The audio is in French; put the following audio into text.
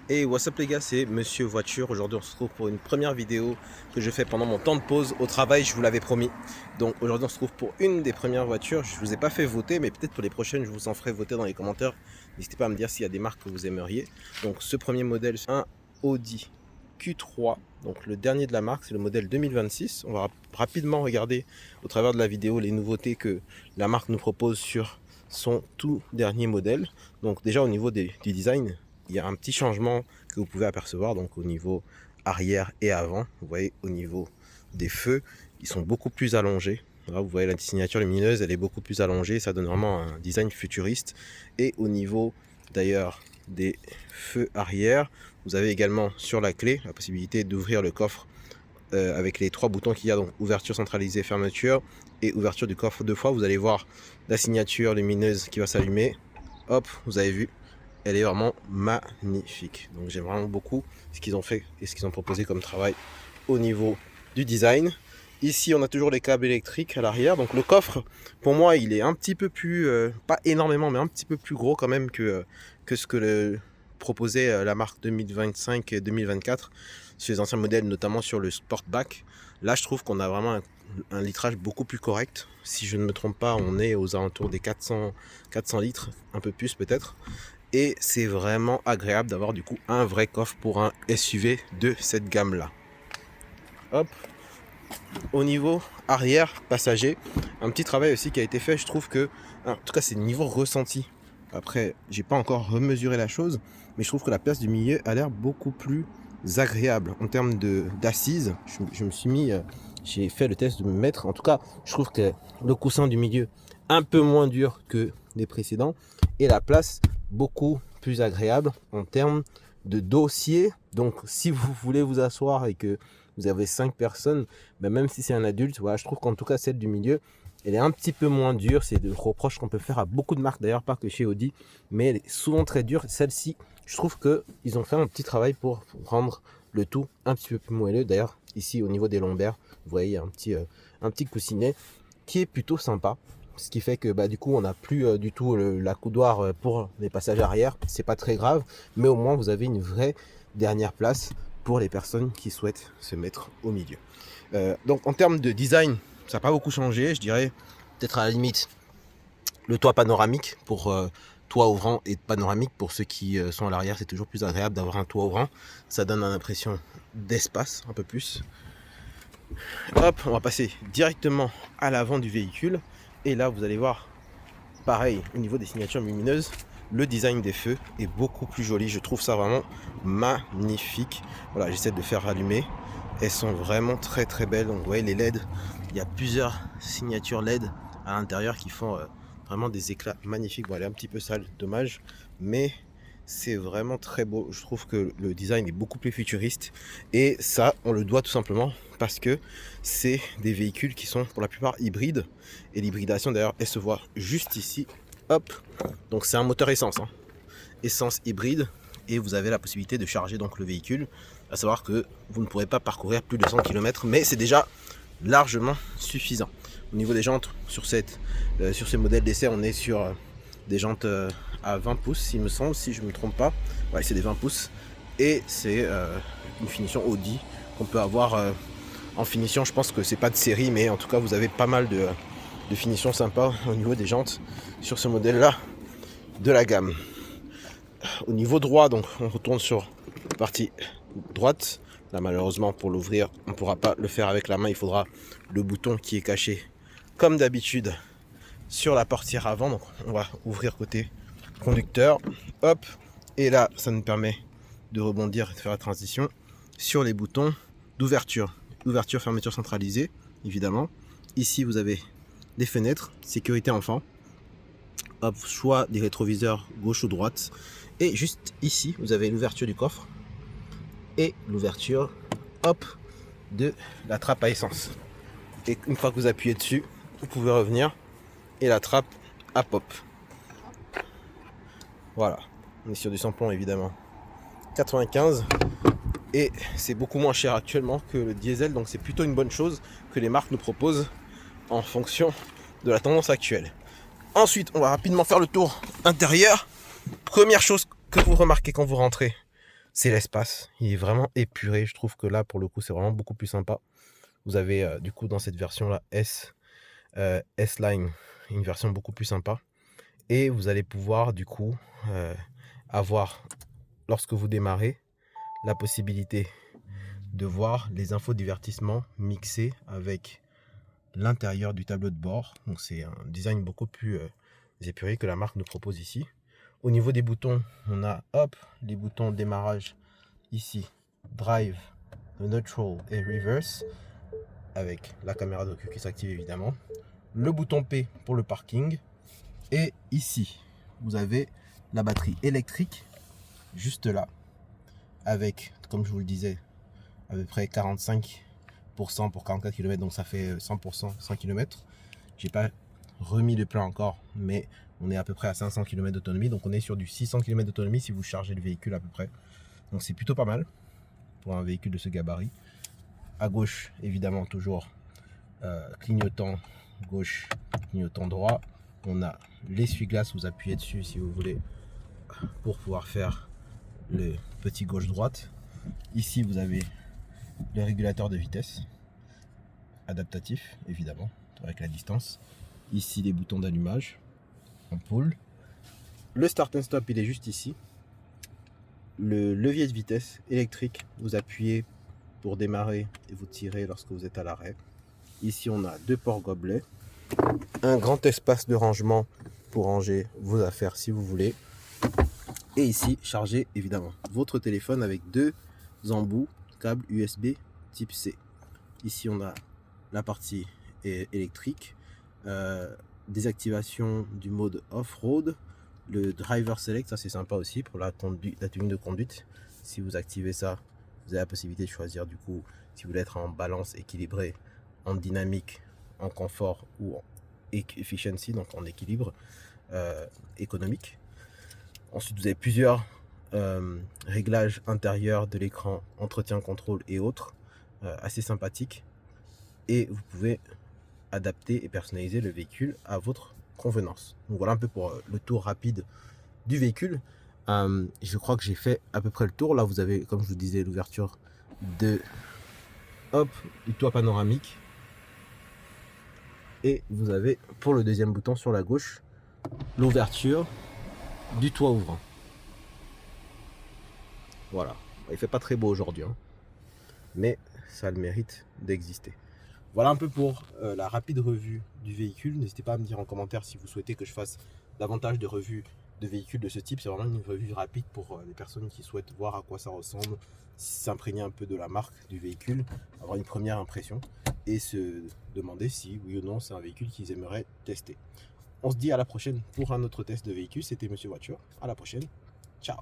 Et what's up les gars, c'est Monsieur Voiture. Aujourd'hui on se retrouve pour une première vidéo que je fais pendant mon temps de pause au travail, je vous l'avais promis. Donc aujourd'hui on se retrouve pour une des premières voitures. Je vous ai pas fait voter, mais peut-être pour les prochaines je vous en ferai voter dans les commentaires. N'hésitez pas à me dire s'il y a des marques que vous aimeriez. Donc ce premier modèle, c'est un Audi Q3, donc le dernier de la marque, c'est le modèle 2026. On va rapidement regarder au travers de la vidéo les nouveautés que la marque nous propose sur son tout dernier modèle. Donc déjà au niveau du design, il y a un petit changement que vous pouvez apercevoir donc au niveau arrière et avant. Vous voyez au niveau des feux, ils sont beaucoup plus allongés. Là, vous voyez la signature lumineuse, elle est beaucoup plus allongée, ça donne vraiment un design futuriste. Et au niveau d'ailleurs des feux arrière, vous avez également sur la clé la possibilité d'ouvrir le coffre avec les trois boutons qu'il y a, donc ouverture centralisée, fermeture et ouverture du coffre deux fois. Vous allez voir la signature lumineuse qui va s'allumer. Hop, vous avez vu, elle est vraiment magnifique. Donc j'aime vraiment beaucoup ce qu'ils ont fait et ce qu'ils ont proposé comme travail au niveau du design. Ici on a toujours les câbles électriques à l'arrière. Donc le coffre, pour moi il est un petit peu plus, pas énormément mais un petit peu plus gros quand même que ce que proposait la marque 2025 et 2024 sur les anciens modèles, notamment sur le Sportback. Là je trouve qu'on a vraiment un litrage beaucoup plus correct. Si je ne me trompe pas, on est aux alentours des 400 litres, un peu plus peut-être. Et c'est vraiment agréable d'avoir du coup un vrai coffre pour un SUV de cette gamme là. Hop. Au niveau arrière passager, un petit travail aussi qui a été fait. Je trouve que, en tout cas c'est niveau ressenti, après j'ai pas encore remesuré la chose, mais je trouve que la place du milieu a l'air beaucoup plus agréable en termes d'assises. Je me suis mis, j'ai fait le test de me mettre, en tout cas je trouve que le coussin du milieu un peu moins dur que les précédents et la place beaucoup plus agréable en termes de dossier. Donc si vous voulez vous asseoir et que vous avez 5 personnes, mais même si c'est un adulte, voilà, je trouve qu'en tout cas celle du milieu, elle est un petit peu moins dure. C'est le reproche qu'on peut faire à beaucoup de marques, d'ailleurs pas que chez Audi, mais elle est souvent très dure. Celle-ci, je trouve qu'ils ont fait un petit travail pour rendre le tout un petit peu plus moelleux. D'ailleurs ici au niveau des lombaires, vous voyez, il y a un petit coussinet qui est plutôt sympa. Ce qui fait que du coup on n'a plus du tout la coudoir pour les passages arrière. C'est pas très grave, mais au moins vous avez une vraie dernière place pour les personnes qui souhaitent se mettre au milieu. Donc en termes de design, ça n'a pas beaucoup changé. Je dirais peut-être à la limite le toit panoramique pour toit ouvrant et panoramique pour ceux qui sont à l'arrière. C'est toujours plus agréable d'avoir un toit ouvrant. Ça donne une impression d'espace un peu plus. Hop, on va passer directement à l'avant du véhicule. Et là, vous allez voir, pareil, au niveau des signatures lumineuses, le design des feux est beaucoup plus joli. Je trouve ça vraiment magnifique. Voilà, j'essaie de faire allumer. Elles sont vraiment très très belles. Donc vous voyez les LED, il y a plusieurs signatures LED à l'intérieur qui font vraiment des éclats magnifiques. Bon, elle est un petit peu sale, dommage, mais c'est vraiment très beau. Je trouve que le design est beaucoup plus futuriste et ça, on le doit tout simplement parce que c'est des véhicules qui sont pour la plupart hybrides et l'hybridation d'ailleurs, elle se voit juste ici. Hop, donc c'est un moteur essence, hein. Essence hybride, et vous avez la possibilité de charger donc le véhicule, à savoir que vous ne pourrez pas parcourir plus de 100 km, mais c'est déjà largement suffisant. Au niveau des jantes, sur ces modèles d'essai, on est sur des jantes à 20 pouces, il me semble, si je ne me trompe pas. Ouais, c'est des 20 pouces, et c'est une finition Audi qu'on peut avoir en finition. Je pense que c'est pas de série, mais en tout cas vous avez pas mal de finition sympa au niveau des jantes sur ce modèle là de la gamme. Au niveau droit, donc on retourne sur la partie droite. Là malheureusement pour l'ouvrir on ne pourra pas le faire avec la main, il faudra le bouton qui est caché comme d'habitude sur la portière avant. Donc on va ouvrir côté conducteur, hop, et là ça nous permet de rebondir et de faire la transition sur les boutons d'ouverture, fermeture centralisée évidemment. Ici vous avez des fenêtres, sécurité enfant, hop, choix des rétroviseurs gauche ou droite, et juste ici vous avez l'ouverture du coffre et l'ouverture, hop, de la trappe à essence. Et une fois que vous appuyez dessus, vous pouvez revenir et la trappe à pop. Voilà, on est sur du samplon évidemment 95, et c'est beaucoup moins cher actuellement que le diesel, donc c'est plutôt une bonne chose que les marques nous proposent en fonction de la tendance actuelle. Ensuite, on va rapidement faire le tour intérieur. Première chose que vous remarquez quand vous rentrez c'est l'espace. Il est vraiment épuré. Je trouve que là, pour le coup, c'est vraiment beaucoup plus sympa. Vous avez du coup dans cette version-là S-Line, une version beaucoup plus sympa. Et vous allez pouvoir du coup avoir, lorsque vous démarrez, la possibilité de voir les infos divertissement mixées avec l'intérieur du tableau de bord. Donc c'est un design beaucoup plus épuré que la marque nous propose ici. Au niveau des boutons, on a les boutons de démarrage ici, drive, neutral et reverse, avec la caméra de recul qui s'active évidemment. Le bouton P pour le parking. Et ici, vous avez la batterie électrique, juste là, avec, comme je vous le disais, à peu près 45% pour 44 km, donc ça fait 100%, 100 km. J'ai pas remis le plein encore, mais on est à peu près à 500 km d'autonomie, donc on est sur du 600 km d'autonomie si vous chargez le véhicule à peu près. Donc c'est plutôt pas mal pour un véhicule de ce gabarit. À gauche, évidemment, toujours clignotant gauche, clignotant droit. On a l'essuie-glace, vous appuyez dessus si vous voulez pour pouvoir faire le petit gauche-droite. Ici, vous avez le régulateur de vitesse adaptatif, évidemment, avec la distance. Ici, les boutons d'allumage, ampoule. Le start and stop, il est juste ici. Le levier de vitesse électrique, vous appuyez pour démarrer et vous tirez lorsque vous êtes à l'arrêt. Ici, on a 2 ports gobelets, un grand espace de rangement pour ranger vos affaires si vous voulez. Et ici, charger évidemment votre téléphone avec 2 embouts câble USB type C. Ici, on a la partie électrique, désactivation du mode off-road, le driver select, ça c'est sympa aussi pour la tenue de conduite. Si vous activez ça, vous avez la possibilité de choisir du coup si vous voulez être en balance équilibré, en dynamique, en confort ou en efficiency, donc en équilibre économique. Ensuite, vous avez plusieurs réglages intérieurs de l'écran, entretien, contrôle et autres, assez sympathiques. Et vous pouvez adapter et personnaliser le véhicule à votre convenance. Donc voilà un peu pour le tour rapide du véhicule. Je crois que j'ai fait à peu près le tour. Là, vous avez, comme je vous disais, l'ouverture du toit panoramique. Et vous avez, pour le deuxième bouton sur la gauche, l'ouverture du toit ouvrant. Voilà. Il fait pas très beau aujourd'hui, hein, mais ça a le mérite d'exister. Voilà un peu pour la rapide revue du véhicule. N'hésitez pas à me dire en commentaire si vous souhaitez que je fasse davantage de revues de véhicules de ce type. C'est vraiment une revue rapide pour les personnes qui souhaitent voir à quoi ça ressemble, s'imprégner un peu de la marque du véhicule, avoir une première impression et se demander si oui ou non c'est un véhicule qu'ils aimeraient tester. On se dit à la prochaine pour un autre test de véhicule. C'était Monsieur Voiture. À la prochaine. Ciao.